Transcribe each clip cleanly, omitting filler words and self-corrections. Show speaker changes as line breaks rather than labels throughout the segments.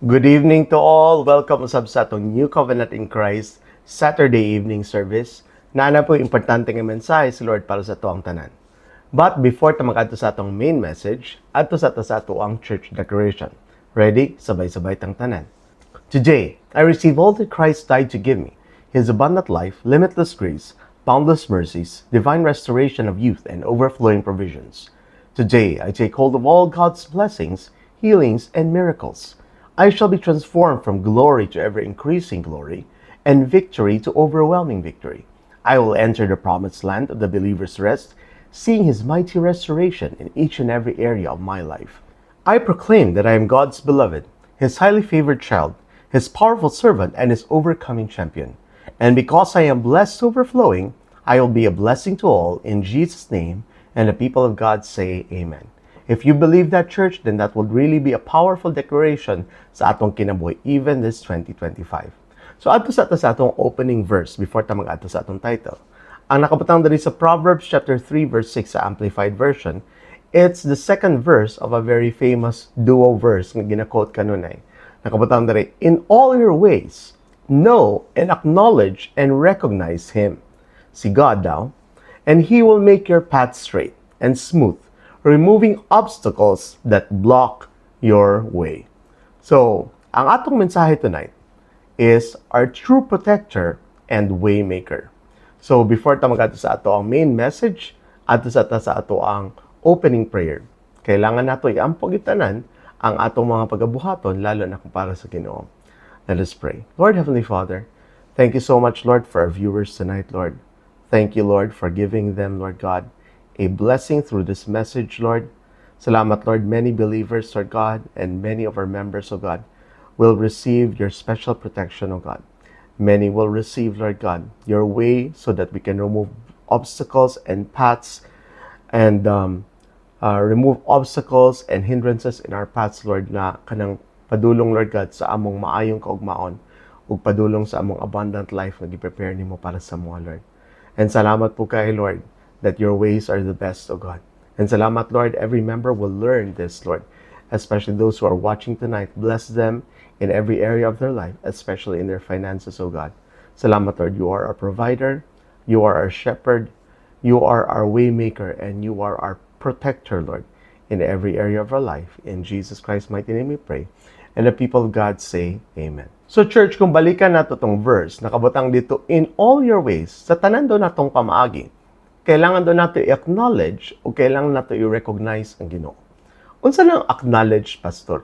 Good evening to all. Welcome usab sa atong New Covenant in Christ Saturday evening service. Nana po importante nga mensahe si Lord para sa tuang tanan. But before ta mag-adto sa atong main message, adto sa ato ang church declaration. Ready? Sabay-sabay tang tanan. Today, I receive all that Christ died to give me, His abundant life, limitless grace, boundless mercies, divine restoration of youth, and overflowing provisions. Today, I take hold of all God's blessings, healings, and miracles. I shall be transformed from glory to ever-increasing glory, and victory to overwhelming victory. I will enter the promised land of the believer's rest, seeing His mighty restoration in each and every area of my life. I proclaim that I am God's beloved, His highly favored child, His powerful servant, and His overcoming champion. And because I am blessed to overflowing, I will be a blessing to all in Jesus' name, and the people of God say Amen. If you believe that, church, then that would really be a powerful declaration sa atong kinabuhi even this 2025. So adto sa atong opening verse before ta mag-adto sa atong title. Ang nakabutang diri sa Proverbs chapter 3 verse 6 sa Amplified Version, it's the second verse of a very famous duo verse nga gina-quote kanunay. Nakabutang diri, in all your ways, know and acknowledge and recognize Him. Si God daw, and He will make your path straight and smooth, removing obstacles that block your way. So, ang atong mensahe tonight is our true protector and waymaker. So, before ta mag-ato sa ato ang main message, ato sa ato ang opening prayer. Kailangan nato iampog itanan ang atong mga pagabuhaton, lalo na kung para sa Ginoo. Let us pray. Lord Heavenly Father, thank you so much, Lord, for our viewers tonight, Lord. Thank you, Lord, for giving them, Lord God, a blessing through this message, Lord. Salamat, Lord. Many believers, Lord God, and many of our members, O God, will receive your special protection, O God. Many will receive, Lord God, your way so that we can remove obstacles and paths and remove obstacles and hindrances in our paths, Lord, na kanang padulong, Lord God, sa among maayong kaugmaon ug padulong sa among abundant life nga gi-prepare nimo para sa mga, Lord. And salamat po kay Lord, that your ways are the best, O God. And salamat, Lord, every member will learn this, Lord, especially those who are watching tonight. Bless them in every area of their life, especially in their finances, O God. Salamat, Lord, you are our provider, you are our shepherd, you are our waymaker, and you are our protector, Lord, in every area of our life. In Jesus Christ's mighty name we pray. And the people of God say, Amen. So church, kung balikan nato tong verse, nakabutang dito, in all your ways, sa tanan do natong pamaagi, kailangan doon nato i-acknowledge o kailangan nato i-recognize ang Ginoo. Unsa lang acknowledge, Pastor?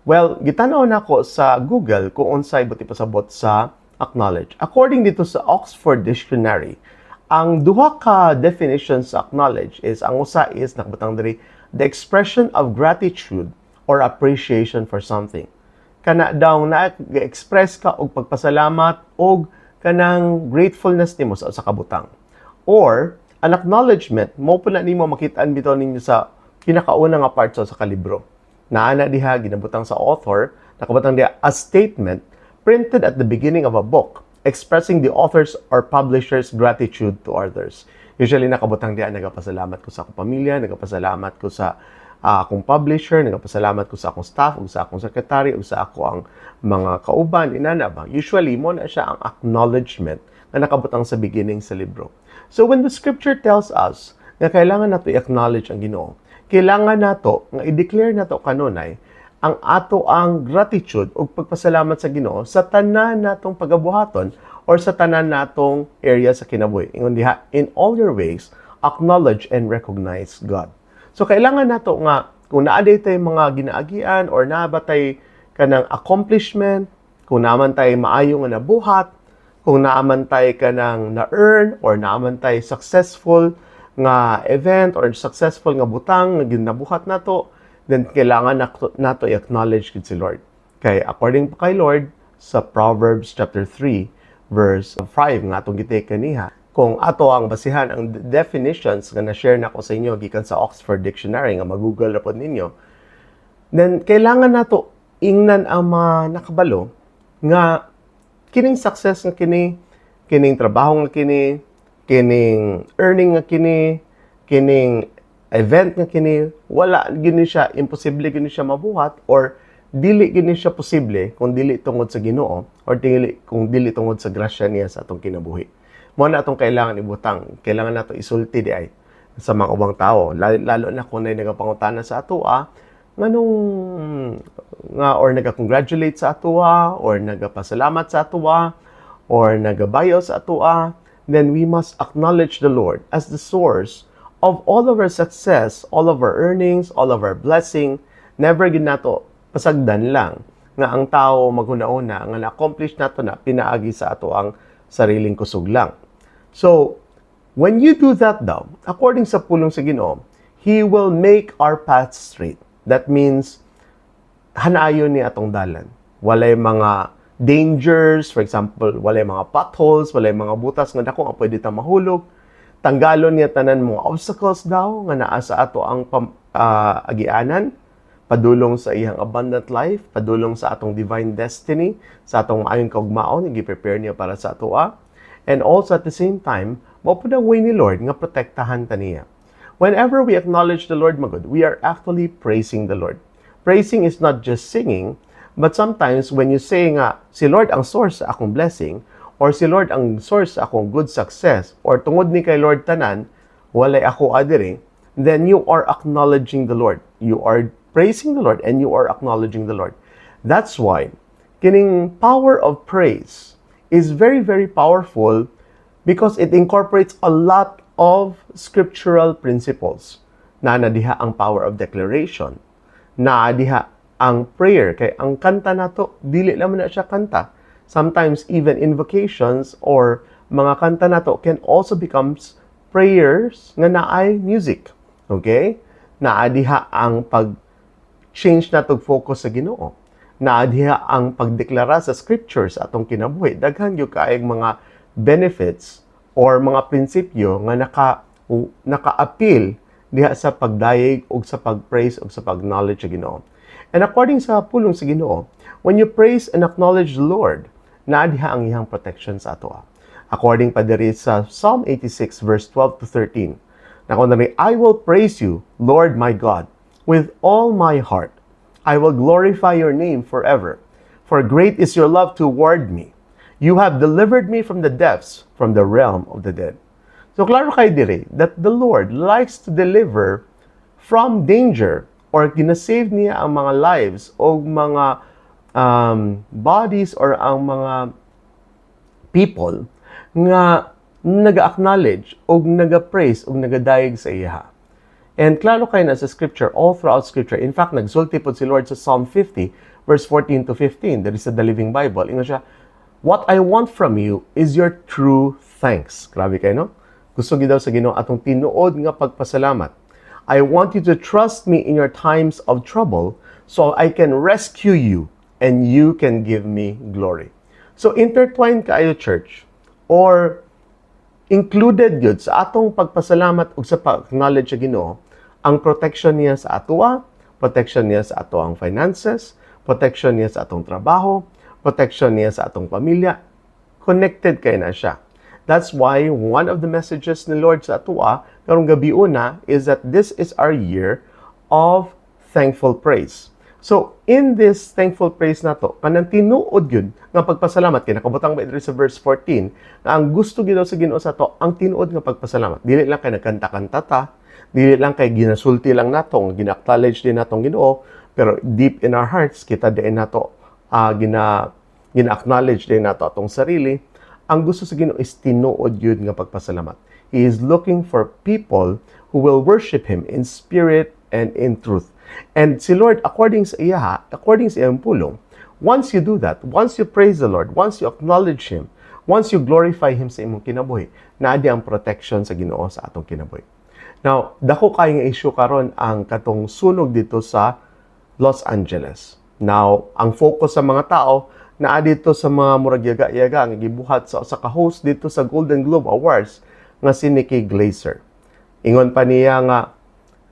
Well, gitanaw na ko sa Google kung unsay buti pasabot sa acknowledge. According dito sa Oxford Dictionary, ang duha ka definition sa acknowledge is, ang usa is, nakabutang diri, the expression of gratitude or appreciation for something. Kana daw na-express ka og pagpasalamat og kanang gratefulness nimo sa kabutang. Or, an acknowledgement, mo po na nimo makitaan bitaw ninyo sa pinakauna nga part sa kalibro. Naana diha, ginabutang sa author, nakabutang diha, a statement printed at the beginning of a book, expressing the author's or publisher's gratitude to others. Usually, nakabutang diha, nagapasalamat ko sa akong pamilya, nagapasalamat ko sa akong publisher, nagapasalamat ko sa akong staff, o sa akong secretary, o sa ako ang mga kauban, inana ba? Usually, mo na siya ang acknowledgement na nakabutang sa beginning sa libro. So when the scripture tells us na kailangan nato i-acknowledge ang Ginoo, kailangan nato nga i-declare nato kanunay ang ato ang gratitude o pagpasalamat sa Ginoo sa tanan natong pagabuhaton or sa tanan natong area sa kinabuhi. Ingon diha, in all your ways, acknowledge and recognize God. So kailangan nato nga kung naaday tay mga ginaagian or nabatay kanang accomplishment, kung naman tay maayo nga nabuhat, kung naamantay ka ng na-earn or naamantay successful nga event or successful nga butang nga ginabuhat nato, then kailangan nato i-acknowledge gid si Lord. Kay according pa kay Lord sa Proverbs chapter 3 verse 5 nga atong gitake kaniha, kung ato ang basihan ang definitions nga na-share nako sa inyo gikan sa Oxford Dictionary nga mag-google ra pod ninyo, then kailangan nato ingnan ang mga nakabalo nga kining success nga kining trabaho nga kining earning nga kining event nga kini, wala gini siya, imposible gini siya mabuhat or dili gini siya posible kung dili tungod sa Ginoo or kung dili tungod sa grasya niya sa atong kinabuhi. Mo na atong kailangan ibutang, kailangan nato isulti di ay sa mga ubang tao, lalo na kung nagapangutana sa atoa nganong nga or naga-congratulate sa atoa or nagapasalamat sa atoa or nagabayo sa atoa, then we must acknowledge the Lord as the source of all of our success, all of our earnings, all of our blessing. Never gid nato pasagdan lang nga ang tao maghuna-una nga na-accomplish nato na pinaagi sa ato ang sariling kusog lang. So, when you do that daw, according sa pulong sa Ginoo, He will make our path straight. That means, hanayon ni atong dalan. Walay mga dangers, for example, walay mga potholes, walay mga butas nga dako nga pwede ta mahulog. Tanggalon niya tanan mga obstacles daw nga naa sa ato ang agianan, padulong sa iyang abundant life, padulong sa atong divine destiny, sa atong maayon kaugmaon, i-prepare niya para sa atoa. And also at the same time, mao pud ang way ni Lord nga protektahan ta niya. Whenever we acknowledge the Lord magud, we are actually praising the Lord. Praising is not just singing, but sometimes when you say nga, si Lord ang source sa akong blessing, or si Lord ang source sa akong good success, or tungod ni kay Lord tanan, walay ako adiri, then you are acknowledging the Lord. You are praising the Lord and you are acknowledging the Lord. That's why, kining power of praise is very, very powerful because it incorporates a lot of scriptural principles. Na diha ang power of declaration. Na diha ang prayer. Kay ang kanta nato, dili naman na siya kanta. Sometimes even invocations or mga kanta nato can also becomes prayers nga naay music. Okay? Na diha ang pag-change natog focus sa Ginoo. Na diha ang pagdeklara sa scriptures atong kinabuhi. Daghan gyud kaayong mga benefits or mga prinsipyo nga naka-appeal diha sa pagdayeg o sa pag-praise o sa pag-knowledge sa Ginoo. And according sa pulong sa Ginoo, when you praise and acknowledge the Lord, naa diha ang iyang protection sa atoa. According pa diri sa Psalm 86 verse 12 to 13, nakunani, I will praise you, Lord my God, with all my heart. I will glorify your name forever, for great is your love toward me. You have delivered me from the depths, from the realm of the dead. So, klaro kay dire that the Lord likes to deliver from danger or ginasave niya ang mga lives o mga bodies or ang mga people nga naga-acknowledge o naga-praise o nagadayeg sa iya. And klaro kay na sa scripture, all throughout scripture. In fact, nagsulti po si Lord sa Psalm 50 verse 14 to 15. There is the Living Bible. Ingon siya, what I want from you is your true thanks. Grabe kayo, no? Gusto daw sa Ginoo atong tinuod nga pagpasalamat. I want you to trust me in your times of trouble so I can rescue you and you can give me glory. So intertwined kaayo, church, or included yun sa atong pagpasalamat o sa pag-acknowledge sa Ginoo ang protection niya sa atoa, protection niya sa atoang finances, protection niya sa atong trabaho, protection niya sa atong pamilya. Connected kay na siya. That's why one of the messages ni Lord sa atoa karong gabi una is that this is our year of thankful praise. So, in this thankful praise nato, kanang tinuod yun nga pagpasalamat, kay nakabutang ba ito sa verse 14, na ang gusto ginaw sa Ginoo sa to, ang tinuod nga pagpasalamat. Dili lang kay nagkanta-kanta ta, dili lang kay ginasulti lang nato, gina-acknowledge din natong Ginoo, pero deep in our hearts, kita din nato, gina-acknowledge din nato atong sarili. Ang gusto sa Ginoo is tinuod yun nga pagpasalamat. He is looking for people who will worship Him in spirit and in truth. And si Lord, according sa iyang pulong, once you do that, once you praise the Lord, once you acknowledge Him, once you glorify Him sa imong kinabuhi, naadi ang protection sa Ginoo sa atong kinabuhi. Now, dako kayo nga issue karon ang katong sunog dito sa Los Angeles. Now, ang focus sa mga tao naa dito sa mga murag yaga-yaga nga gibuhat sa ka host dito sa Golden Globe Awards nga si Nikki Glaser. Ingon pa niya nga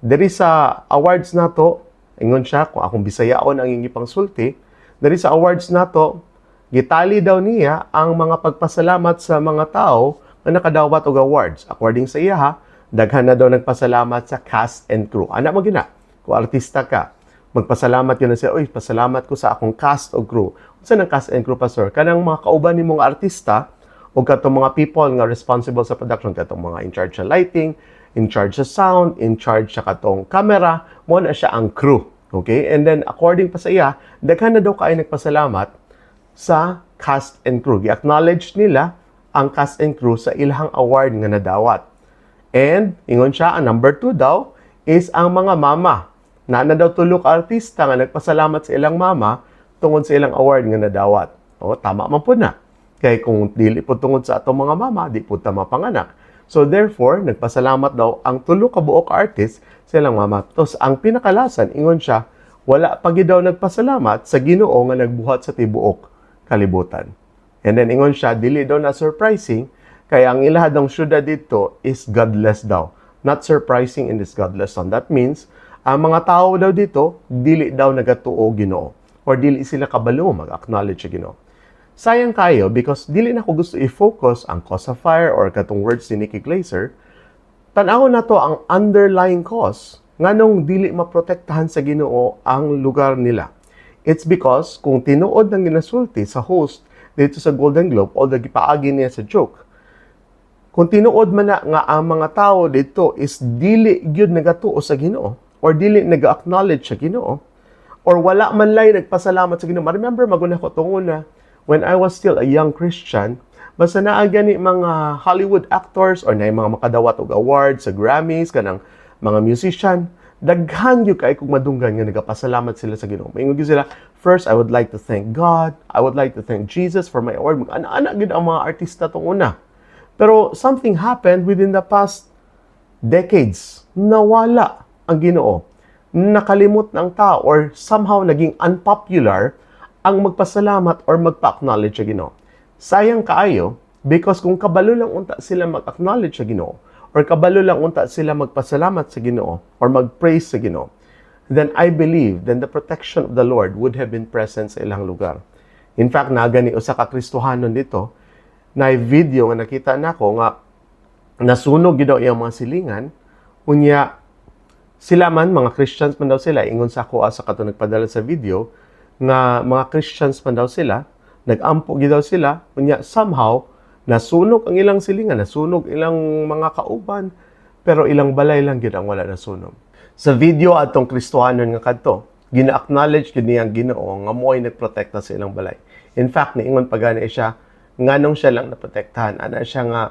diri sa awards nato, ingon siya, kung akong Bisayaon ang iyong pangsulti, diri sa awards nato, gitali daw niya ang mga pagpasalamat sa mga tao na nakadawat og awards. According sa iya, daghan na daw nagpasalamat sa cast and crew. Ana mo gina, kung artista ka, Magpasalamat yun na siya, oy, pasalamat ko sa akong cast o crew. Saan ang cast and crew, Pastor? Kanang mga kauban ni mong artista o katong mga people nga responsible sa production, katong mga in charge sa lighting, in charge sa sound, in charge sa katong camera, mo na siya ang crew. Okay? And then, according pa sa iya, daghan na daw kayo nagpasalamat sa cast and crew. I-acknowledge nila ang cast and crew sa ilahang award nga nadawat. And, ingon siya, ang number 2 daw is ang mga mama. Na daw tulok artista nga nagpasalamat sa ilang mama tungod sa ilang award nga nadawat. O, tama man po na. Kaya kung dili po tungod sa atong mga mama, di po ta mapanganak. So therefore, nagpasalamat daw ang tulo ka buok artist sa ilang mama. Tapos ang pinakalasan, ingon siya, wala pagi daw nagpasalamat sa Ginoo nga nagbuhat sa tibuok kalibutan. And then ingon siya, dili daw na surprising, kaya ang ilahadong syudad dito is godless daw. Not surprising in this godless song. That means, ang mga tao daw dito, dili daw nagatuo Ginoo. Or dili sila kabalo mag-acknowledge sa Ginoo. Sayang kayo because dili na ko gusto i-focus ang cause of fire or katong words ni Nikki Glaser. Tan-awon na to ang underlying cause nganong dili maprotektahan sa Ginoo ang lugar nila. It's because kung tinuod ng ginasulti sa host dito sa Golden Globe o gipaagi niya sa joke, kung tinuod man na nga ang mga tao dito is dili gyud nagatuo sa Ginoo or dili nag-acknowledge sa Ginoo or wala man lay nagpasalamat sa Ginoo. Remember maguna ko tungo na when I was still a young Christian, basta naa gani mga Hollywood actors or na mga makadawat og awards sa Grammys kanang mga musician, daghan gyud kay kung madunggan nga nagapasalamat sila sa Ginoo. Maingon gyud sila, first I would like to thank God, I would like to thank Jesus for my award. Ana-ana gyud ang mga artista tong una. Pero something happened within the past decades. Nawala ang Ginoo. Nakalimot ng tao or somehow naging unpopular ang magpasalamat or magpa-acknowledge sa Ginoo. Sayang kaayo because kung kabalo lang unta sila mag-acknowledge sa Ginoo or kabalo lang unta sila magpasalamat sa Ginoo or mag-praise sa Ginoo, then I believe then the protection of the Lord would have been present sa ilang lugar. In fact, nagani usa ka Kristohanon dito na video nga nakita nako nga nasunog gyud iyang mga silingan unya sila man mga Christians man daw sila ingon sa ako sa kato nagpadala sa video nga mga Christians man daw sila, nag-ampo daw sila, kunya somehow, nasunog ang ilang silingan, nasunog ilang mga kauban, pero ilang balay lang yun ang wala nasunog. Sa video atong Kristohanon nga kadto, gina-acknowledge yun niyang Ginoo nga mo'y nagprotekta sa ilang balay. In fact, niingon pa gani siya, nganong siya lang naprotektahan, ana siya nga,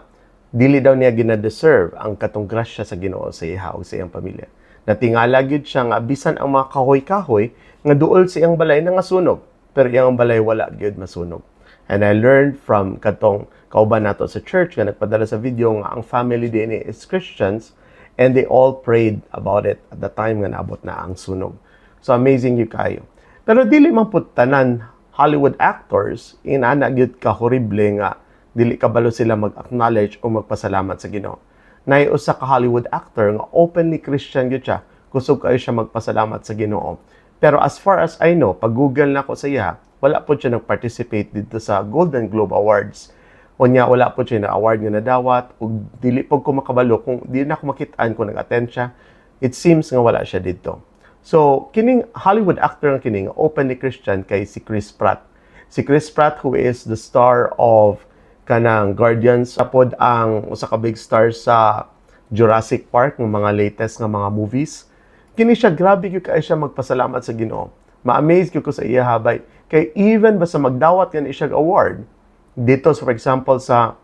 dili daw niya gina-deserve ang katong grasya sa Ginoo sa iya o sa iyang pamilya. Natingala gyud siya nga bisan ang mga kahoy-kahoy nga duol sa iyang balay na nasunog, pero iyang balay wala gyud masunog. And I learned from katong kauban nato sa church nga nagpadala sa video nga ang family DNA is Christians and they all prayed about it at the time nga naabot na ang sunog. So amazing gyud kayo. Pero dili man pud tanan Hollywood actors inana gyud ka horrible nga dili kabalo sila mag-acknowledge o magpasalamat sa Ginoo. Nay usa ka Hollywood actor nga openly Christian gyud siya, kusog kayo siya magpasalamat sa Ginoo. Pero as far as I know, pag Google na ko sa iya, wala po siya nag-participate dito sa Golden Globe Awards. Unya wala po siya na award nga nadawat ug dili po ko makabalo kung di na ko makitaan kung nag-attend siya. It seems nga wala siya dito. So, kining Hollywood actor nga kining openly Christian kay si Chris Pratt. Si Chris Pratt who is the star of kanang Guardians apod ang usa ka big star sa Jurassic Park ng mga latest nga mga movies. Kini siya grabe gyud kay siya magpasalamat sa Ginoo. Ma-amaze gyud ko sa iya habay kay even basta magdawat kan siya award dito so for example sa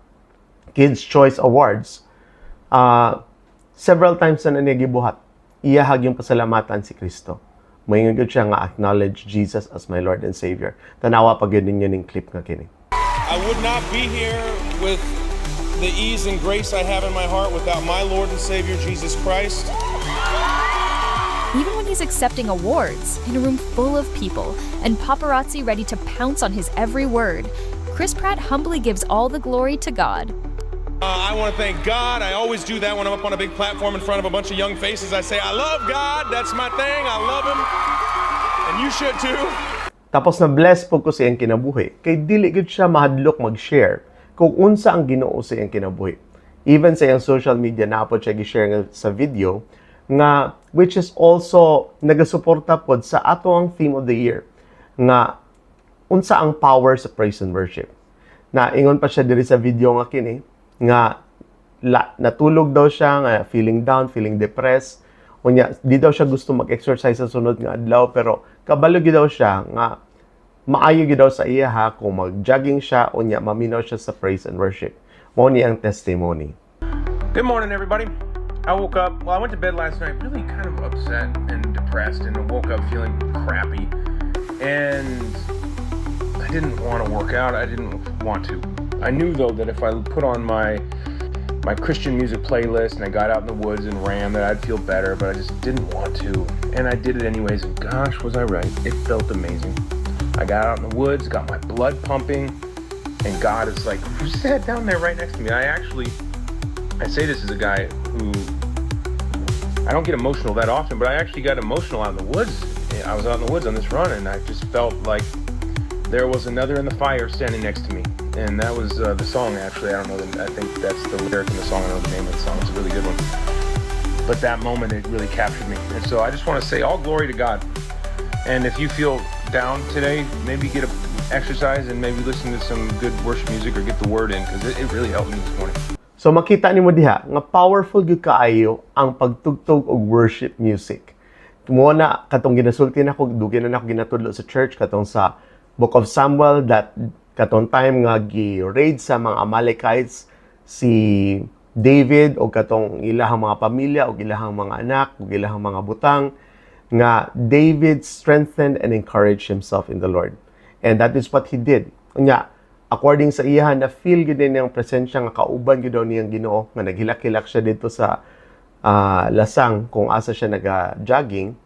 Kids Choice Awards several times na niya gibuhat. Iyahag yung pasalamatan si Kristo. Moingon gyud siya nga acknowledge Jesus as my Lord and Savior. Tanawa pa gyud ninyo ning clip nga kini.
I would not be here with the ease and grace I have in my heart without my Lord and Savior, Jesus Christ.
Even when he's accepting awards in a room full of people and paparazzi ready to pounce on his every word, Chris Pratt humbly gives all the glory to God.
I want to thank God. I always do that when I'm up on a big platform in front of a bunch of young faces. I say, I love God. That's my thing. I love Him. And you should too.
Tapos na bless po ko sa iyang kinabuhi. Kay dili gud siya mahadlok mag-share kung unsa ang Ginoo sa iyang kinabuhi. Even sa iyang social media na po siya gi-share sa video nga which is also nagasuporta pod sa ato ang theme of the year nga unsa ang power sa praise and worship. Na ingon pa siya diri sa video nga kini nga natulog daw siya nga feeling down, feeling depressed. Unya di daw siya gusto mag-exercise sa sunod nga adlaw pero kabalo gyud daw siya nga maayo gyud daw sa iya ha kung mag-jogging siya unya maminaw siya sa praise and worship. Mao ni ang testimony.
Good morning, everybody. I woke up, well, I went to bed last night really kind of upset and depressed, and I woke up feeling crappy. And I didn't want to work out. I didn't want to. I knew, though, that if I put on my Christian music playlist and I got out in the woods and ran, that I'd feel better, but I just didn't want to. And I did it anyways, and gosh, was I right. It felt amazing. I got out in the woods, got my blood pumping, and God is like, who sat down there right next to me? I say this as a guy who, I don't get emotional that often, but I actually got emotional out in the woods. I was out in the woods on this run, and I just felt like there was another in the fire standing next to me. And that was the song, actually. I don't know, I think that's the lyric in the song. I don't know the name of the song. It's a really good one. But that moment, it really captured me. And so I just want to say all glory to God. And if you feel down today, maybe get a exercise and maybe listen to some good worship music or get the word in, because it really helped me this morning.
So makita nimo diha nga powerful gyud kaayo ang pagtugtog og worship music. Mo na katong ginasulti nako dugay na nako ginatudlo sa church katong sa Book of Samuel that katong time nga gi-raid sa mga Amalekites si David o katong ilahang mga pamilya o ilahang mga anak o ilahang mga butang nga David strengthened and encouraged himself in the Lord. And that is what he did. Unya according sa iya na feel gyud niyang presensya nga kauban gyud daw niyang Ginoo nga naghilak-hilak siya dito sa lasang kung asa siya naga-jogging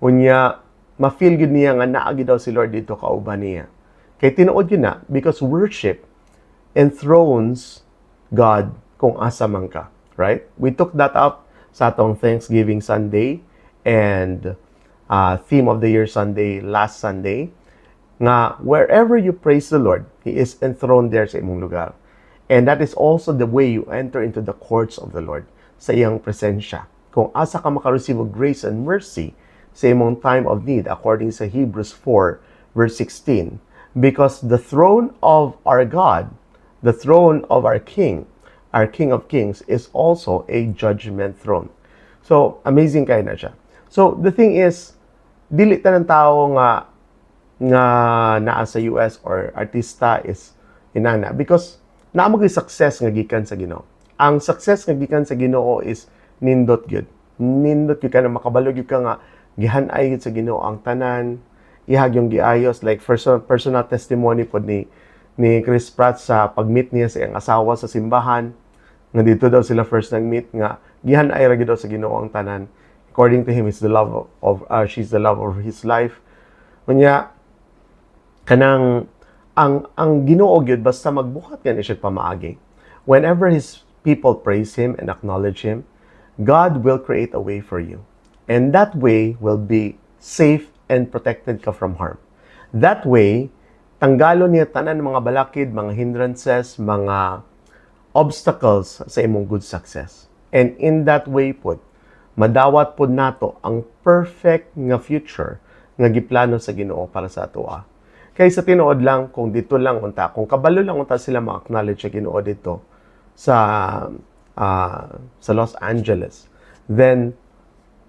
unya ma-feel gyud niya nga naa gyud daw si Lord dito kauban niya kay tinuod gyud na because worship enthrones God kung asa man ka, right? We took that up sa atong Thanksgiving Sunday and theme of the year Sunday last Sunday nga wherever you praise the Lord, He is enthroned there sa imong lugar. And that is also the way you enter into the courts of the Lord, sa iyang presensya. Kung asa ka makareceive of grace and mercy sa imong time of need, according sa Hebrews 4, verse 16. Because the throne of our God, the throne of our King of Kings, is also a judgment throne. So, amazing kayo na siya. So, the thing is, dili tanang tao nga naa sa US or artista is inana because naa mo success nga gikan sa Ginoo. Ang success nga gikan sa Ginoo is nindot gyud. Nindot gyud ka na makabalo gyud ka nga gihan-ay gyud sa Ginoo ang tanan, ihag yung giayos like personal testimony pod ni Chris Pratt sa pag-meet niya sa iyang asawa sa simbahan. Nga dito daw sila first nag-meet nga gihan-ay ra gyud daw sa Ginoo ang tanan. According to him, she's the love of his life. Unya kanang ang Ginoo gyud basta magbuhat gani siya pamaagi. Whenever his people praise him and acknowledge him, God will create a way for you. And that way will be safe and protected ka from harm. That way, tanggalo niya tanan mga balakid, mga hindrances, mga obstacles sa imong good success. And in that way pod, madawat pod nato ang perfect nga future nga giplano sa Ginoo para sa atoa. Kaya sa tinuod lang, kung dito lang unta, kung kabalo lang unta sila ma-acknowledge sa Ginoo dito sa Los Angeles, then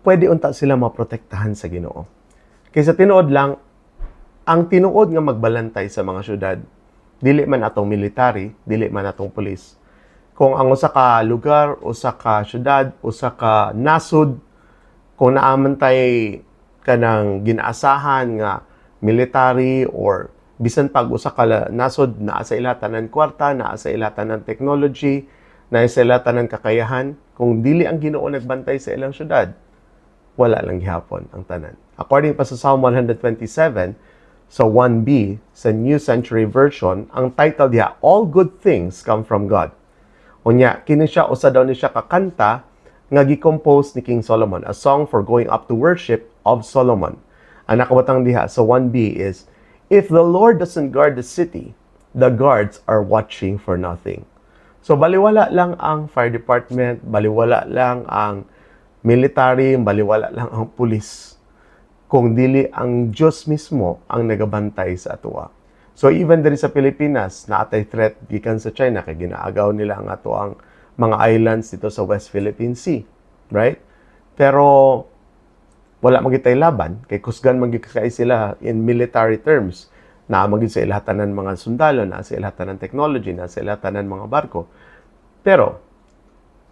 pwede unta sila maprotektahan sa Ginoo. Kaya sa tinuod lang, ang tinuod nga magbalantay sa mga syudad, dili man atong military, dili man atong police. Kung ang usa ka lugar, usa ka syudad, usa ka nasud, kung naamantay kanang ginaasahan nga military or bisan pag usa ka nasod naa sa ilatan ng kwarta, naa sa ilatan ng technology, naa sa ilatan ng kakayahan, kung dili ang Ginoo nagbantay sa ilang syudad, wala lang gihapon ang tanan. According pa sa Psalm 127, sa 1b, sa New Century Version, ang title diha, All Good Things Come From God. Unya, kini siya, usa daw ni siya kakanta nga gi-compose ni King Solomon, a song for going up to worship of Solomon. Ang nakawatang diha sa 1b is, If the Lord doesn't guard the city, the guards are watching for nothing. So, baliwala lang ang fire department, baliwala lang ang military, baliwala lang ang pulis. Kung dili ang Diyos mismo ang nagabantay sa atoa. So even diri sa Pilipinas, naatay threat gikan sa China kay ginaagaw nila ang atoang mga islands dito sa West Philippine Sea, right? Pero wala magitay laban kay kusgan magikay sila in military terms. Na magid sa ilahatanan mga sundalo, na sa ilahatanan technology, na sa ilahatanan mga barko. Pero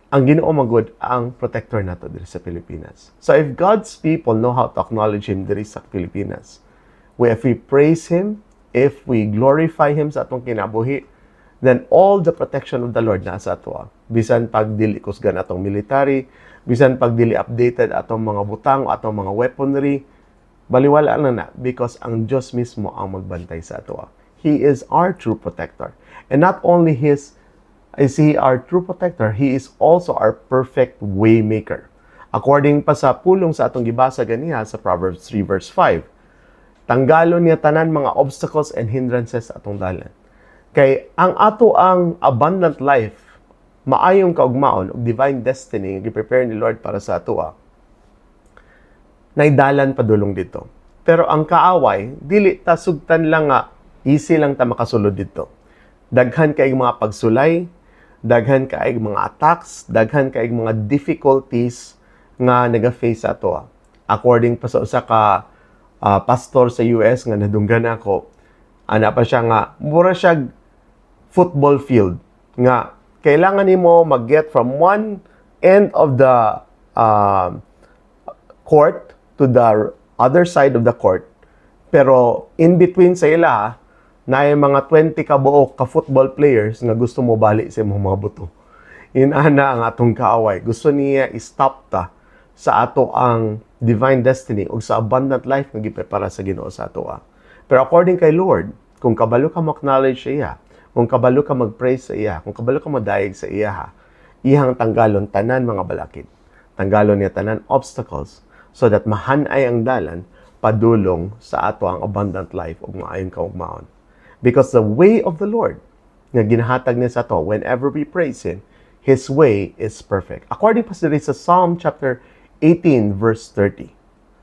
ang Ginoo magud ang protector nato diri sa Pilipinas. So if God's people know how to acknowledge Him diri sa Pilipinas, if we praise Him, if we glorify Him sa atong kinabuhi, then all the protection of the Lord nasa ato. Bisan pag dili kusgan atong military, bisan pag dili updated atong mga butang, atong mga weaponry, baliwala na because ang Diyos mismo ang magbantay sa ato. He is our true protector. And not only is He our true protector, He is also our perfect waymaker. According pa sa pulong sa atong gibasa ganiha sa Proverbs 3 verse 5, tanggalon niya tanan mga obstacles and hindrances sa atong dalan. Kay ang ato ang abundant life, maayong kaugmaon ug divine destiny nga gi-prepare ni Lord para sa ato, naidalan padulong dito. Pero ang kaaway, dili ta sugtan lang nga easy lang ta makasulod dito. Daghan kay mga pagsulay, daghan kay mga attacks, daghan kay mga difficulties nga naga-face ato. According pa sa usa ka pastor sa US nga nadunggan ako, ana pa siya nga mura siya football field nga kailangan nimo mag-get from one end of the court to the other side of the court. Pero in between sa ila, na yung mga 20 ka buok ka football players nga gusto mo bali sa mga buto. Inana ang atong kaaway. Gusto niya i-stop ta sa ato ang divine destiny o sa abundant life nga giprepara sa Ginoo sa ato. Pero according kay Lord, kung kabalo ka mag-acknowledge sa iya, kung kabalo ka mag-praise sa iya, kung kabalo ka madayeg sa iya, ihang tanggalon tanan mga balakid. Tanggalon niya tanan obstacles so that mahanay ang dalan padulong sa ato ang abundant life ug maayon kaugmaon. Because the way of the Lord nga ginahatag niya sa ato whenever we praise Him, His way is perfect. According pa sa Psalm chapter 18 verse 30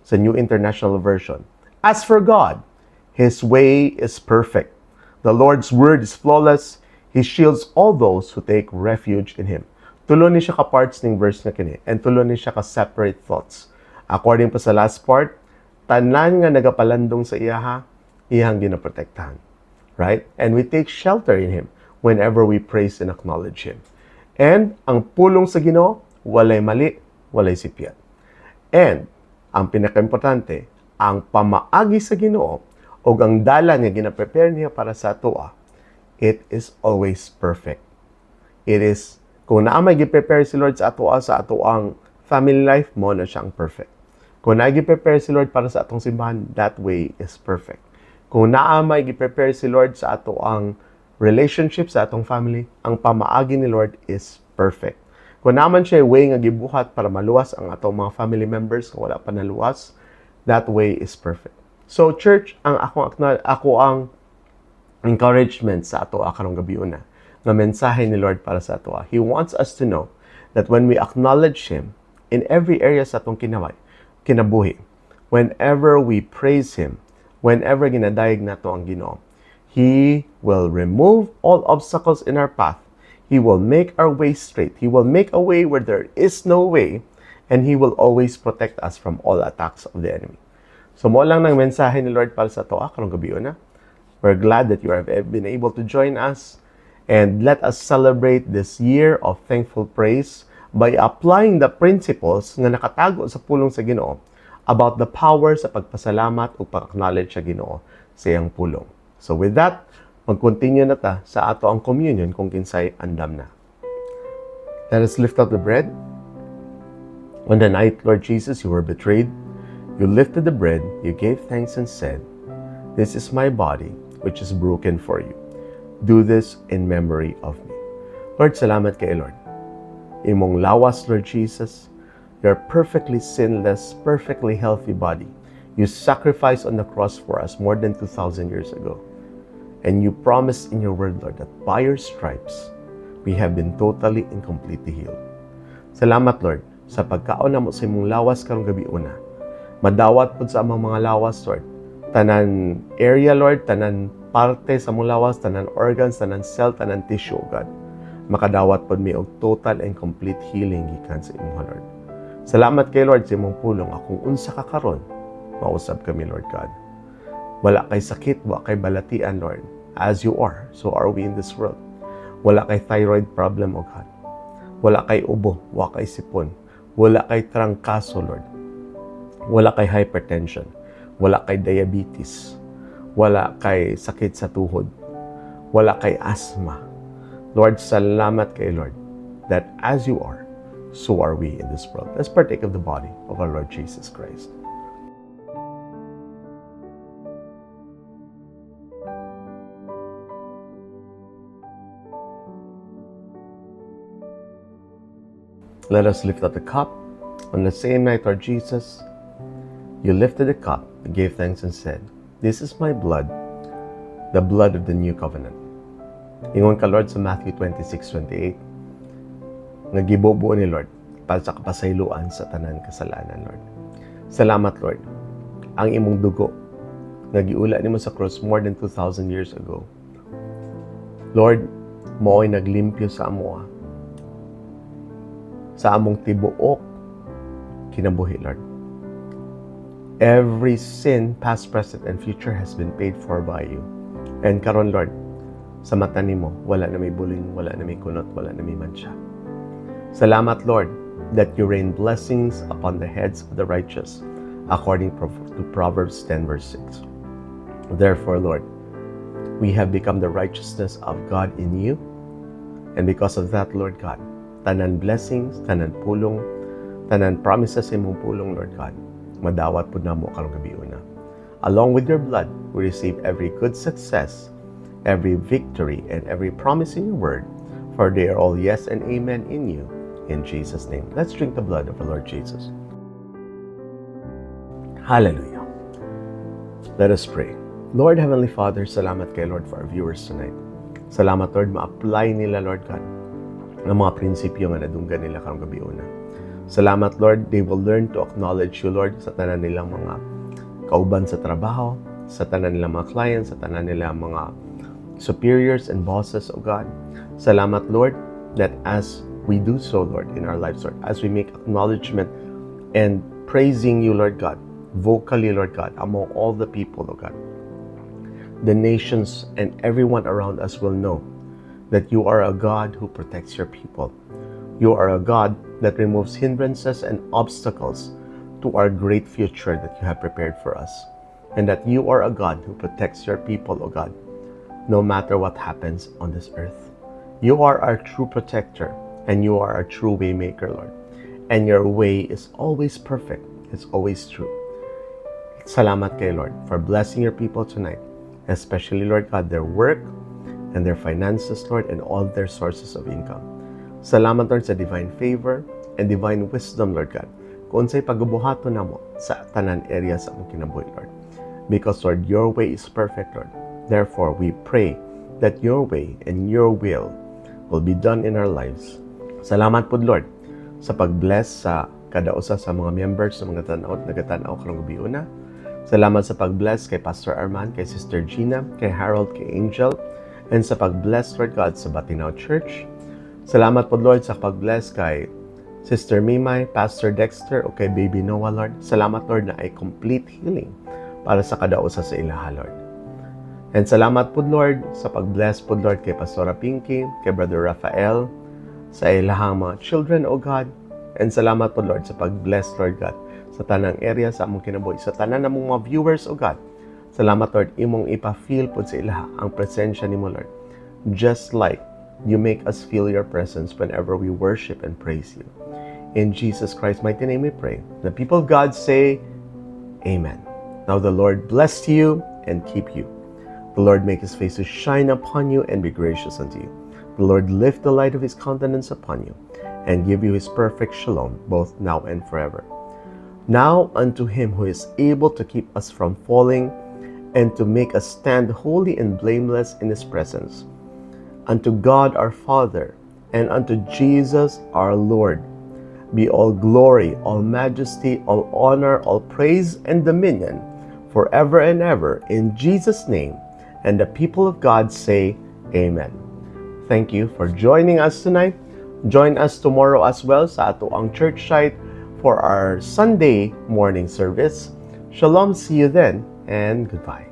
sa New International Version, as for God, His way is perfect. The Lord's word is flawless. He shields all those who take refuge in Him. Tulo ni siya ka parts ning verse na kini and tulo ni siya ka separate thoughts. According pa sa last part, tanan nga nagapalandong sa iyaha, iyang ginaprotektahan. Right? And we take shelter in Him whenever we praise and acknowledge Him. And ang pulong sa Ginoo, walay mali, walay sipyat. And ang pinaka-importante, ang pamaagi sa Ginoo o ang dalan nga gina-prepare niya para sa atoa, it is always perfect. It is, kung naamay gi-prepare si Lord sa atoa, sa atoang family life, mo na siyang perfect. Kung nagi-prepare si Lord para sa atong simbahan, that way is perfect. Kung naamay gi-prepare si Lord sa ato ang relationship sa atong family, ang pamaagi ni Lord is perfect. Kung naman siya way nga gibuhat para maluwas ang atong mga family members kung wala pa naluwas, that way is perfect. So church, ang ako ang encouragement sa ato karong gabi una nga mensahe ni Lord para sa ato. He wants us to know that when we acknowledge Him in every area sa atong kinabuhi, whenever we praise Him, whenever ginadayeg nato ang Ginoo, He will remove all obstacles in our path. He will make our way straight. He will make a way where there is no way, and He will always protect us from all attacks of the enemy. So mo lang ng mensahe ni Lord para sa ato karong gabi na. We're glad that you have been able to join us, and let us celebrate this year of thankful praise by applying the principles nga nakatago sa pulong sa Ginoo about the power sa pagpasalamat o pag-acknowledge sa Ginoo sa iyang pulong. So with that, mag-continue na ta sa ato ang communion kung kinsay andam na. Let us lift up the bread. On the night, Lord Jesus, you were betrayed. You lifted the bread, you gave thanks and said, "This is my body, which is broken for you. Do this in memory of me." Lord, salamat kay Lord. Imong lawas, Lord Jesus, your perfectly sinless, perfectly healthy body. You sacrificed on the cross for us more than 2,000 years ago. And you promised in your word, Lord, that by your stripes, we have been totally and completely healed. Salamat, Lord, sa pagkaon namo sa imong lawas karong gabi una. Madawat pud sa among mga lawas, Lord. Tanan area, Lord, tanan parte sa among lawas, tanan organs, tanan cell, tanan tissue, God. Makadawat pud mi og total and complete healing gikan sa imong Lord. Salamat kay Lord sa imong pulong. Akong unsa ka karon, mausab kami, Lord God. Wala kay sakit, wala kay balatian, Lord. As you are, so are we in this world. Wala kay thyroid problem, O God. Wala kay ubo, wala kay sipon. Wala kay trangkaso, Lord. Wala kay hypertension. Wala kay diabetes. Wala kay sakit sa tuhod. Wala kay asthma. Lord, salamat kay Lord that as you are, so are we in this world. Let's partake of the body of our Lord Jesus Christ. Let us lift up the cup. On the same night, Lord Jesus, you lifted the cup, gave thanks and said, "This is my blood, the blood of the new covenant." Ingon ka, Lord, sa Matthew 26:28, nga gibubuo ni Lord para sa kapasayloan sa tanan kasalanan, Lord. Salamat, Lord. Ang imong dugo nga giula nimo sa cross more than 2,000 years ago, Lord, mo'y naglimpyo sa amoa, sa among tibuok kinabuhi, Lord. Every sin, past, present, and future has been paid for by you. And karon, Lord, sa mata nimo, wala na may buling, wala na may kunot, wala na may mansya. Salamat, Lord, that you rain blessings upon the heads of the righteous, according to Proverbs 10 verse 6. Therefore, Lord, we have become the righteousness of God in you. And because of that, Lord God, tanan blessings, tanan pulong, tanan promises sa imong pulong, Lord God, madawat po na mo karong gabi una. Along with your blood, we receive every good success, every victory, and every promise in your word, for they are all yes and amen in you. In Jesus' name, let's drink the blood of the Lord Jesus. Hallelujah. Let us pray. Lord, Heavenly Father, salamat kay Lord for our viewers tonight. Salamat, Lord, ma-apply nila, Lord God, ng mga prinsipyo nga nadunggan nila karong gabi una. Salamat, Lord, they will learn to acknowledge you, Lord, sa tanan nilang mga kauban sa trabaho, sa tanan nilang mga clients, sa tanan nilang mga superiors and bosses, O God. Salamat, Lord, that as we do so, Lord, in our lives, Lord, as we make acknowledgement and praising you, Lord God, vocally, Lord God, among all the people, O God, the nations and everyone around us will know that you are a God who protects your people. You are a God that removes hindrances and obstacles to our great future that you have prepared for us. And that you are a God who protects your people, O God, no matter what happens on this earth. You are our true protector, and you are our true way maker, Lord. And your way is always perfect. It's always true. Salamat kay Lord for blessing your people tonight, especially, Lord God, their work and their finances, Lord, and all their sources of income. Salamat, Lord, sa divine favor and divine wisdom, Lord God, kung sa'y pagbubuhato na mo sa tanan area sa mong kinabuhi, Lord. Because, Lord, your way is perfect, Lord. Therefore, we pray that your way and your will be done in our lives. Salamat po, Lord, sa pag-bless sa kada usa sa mga members ng mga nagatanaw karong gabi una. Salamat sa pag-bless kay Pastor Arman, kay Sister Gina, kay Harold, kay Angel, and sa pag-bless, Lord God, sa Batinaw Church. Salamat po, Lord, sa pag-bless kay Sister Mimay, Pastor Dexter, o kay Baby Noah, Lord. Salamat, Lord, na ay complete healing para sa kada usa sa ilaha, Lord. And salamat po, Lord, sa pag-bless po, Lord, kay Pastora Pinky, kay Brother Rafael, sa ilahang mga children, O God. And salamat po, Lord, sa pag-bless, Lord God, sa tanang area sa among kinabuhi, sa tanan namong mga viewers, O God. Salamat, Lord, imong ipa-feel po sa ilaha ang presensya nimo, Lord. Just like you make us feel your presence whenever we worship and praise you. In Jesus Christ's mighty name we pray. The people of God say, Amen. Now the Lord bless you and keep you. The Lord make his face to shine upon you and be gracious unto you. The Lord lift the light of his countenance upon you and give you his perfect shalom, both now and forever. Now unto him who is able to keep us from falling and to make us stand holy and blameless in his presence, unto God our Father and unto Jesus our Lord, be all glory, all majesty, all honor, all praise and dominion forever and ever in Jesus' name. And the people of God say, Amen. Thank you for joining us tonight. Join us tomorrow as well sa ato ang church site for our Sunday morning service. Shalom, see you then, and goodbye.